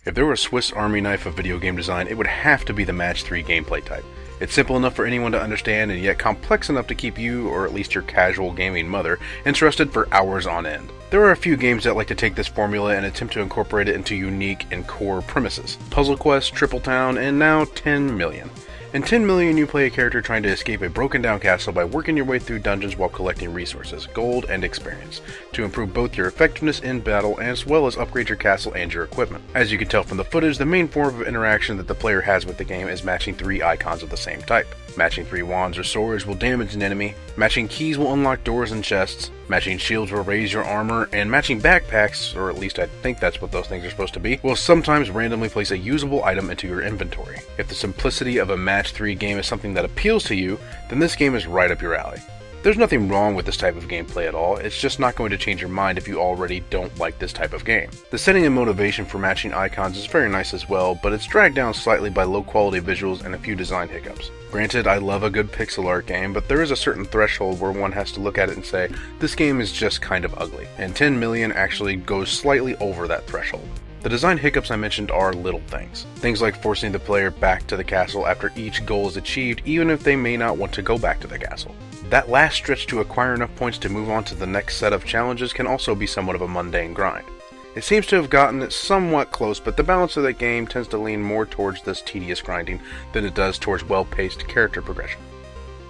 If there were a Swiss Army knife of video game design, it would have to be the Match 3 gameplay type. It's simple enough for anyone to understand and yet complex enough to keep you, or at least your casual gaming mother, interested for hours on end. There are a few games that like to take this formula and attempt to incorporate it into unique and core premises. Puzzle Quest, Triple Town, and now 10 Million. In 10 Million, you play a character trying to escape a broken down castle by working your way through dungeons while collecting resources, gold, and experience, to improve both your effectiveness in battle as well as upgrade your castle and your equipment. As you can tell from the footage, the main form of interaction that the player has with the game is matching 3 icons of the same type. Matching 3 wands or swords will damage an enemy, matching keys will unlock doors and chests, matching shields will raise your armor, and matching backpacks, or at least I think that's what those things are supposed to be, will sometimes randomly place a usable item into your inventory. If the simplicity of a Match 3 game is something that appeals to you, then this game is right up your alley. There's nothing wrong with this type of gameplay at all, it's just not going to change your mind if you already don't like this type of game. The setting and motivation for matching icons is very nice as well, but it's dragged down slightly by low quality visuals and a few design hiccups. Granted, I love a good pixel art game, but there is a certain threshold where one has to look at it and say, this game is just kind of ugly, and 10 Million actually goes slightly over that threshold. The design hiccups I mentioned are little things. Things like forcing the player back to the castle after each goal is achieved, even if they may not want to go back to the castle. That last stretch to acquire enough points to move on to the next set of challenges can also be somewhat of a mundane grind. It seems to have gotten it somewhat close, but the balance of the game tends to lean more towards this tedious grinding than it does towards well-paced character progression.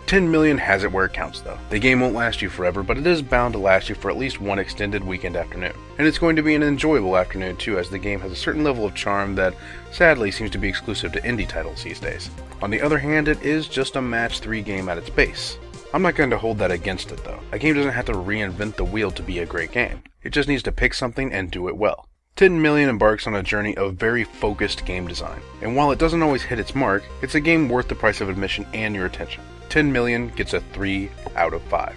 10 Million has it where it counts though. The game won't last you forever, but it is bound to last you for at least one extended weekend afternoon. And it's going to be an enjoyable afternoon too, as the game has a certain level of charm that sadly seems to be exclusive to indie titles these days. On the other hand, it is just a Match 3 game at its base. I'm not going to hold that against it though. A game doesn't have to reinvent the wheel to be a great game. It just needs to pick something and do it well. 10 Million embarks on a journey of very focused game design, and while it doesn't always hit its mark, it's a game worth the price of admission and your attention. 10 Million gets a 3 out of 5.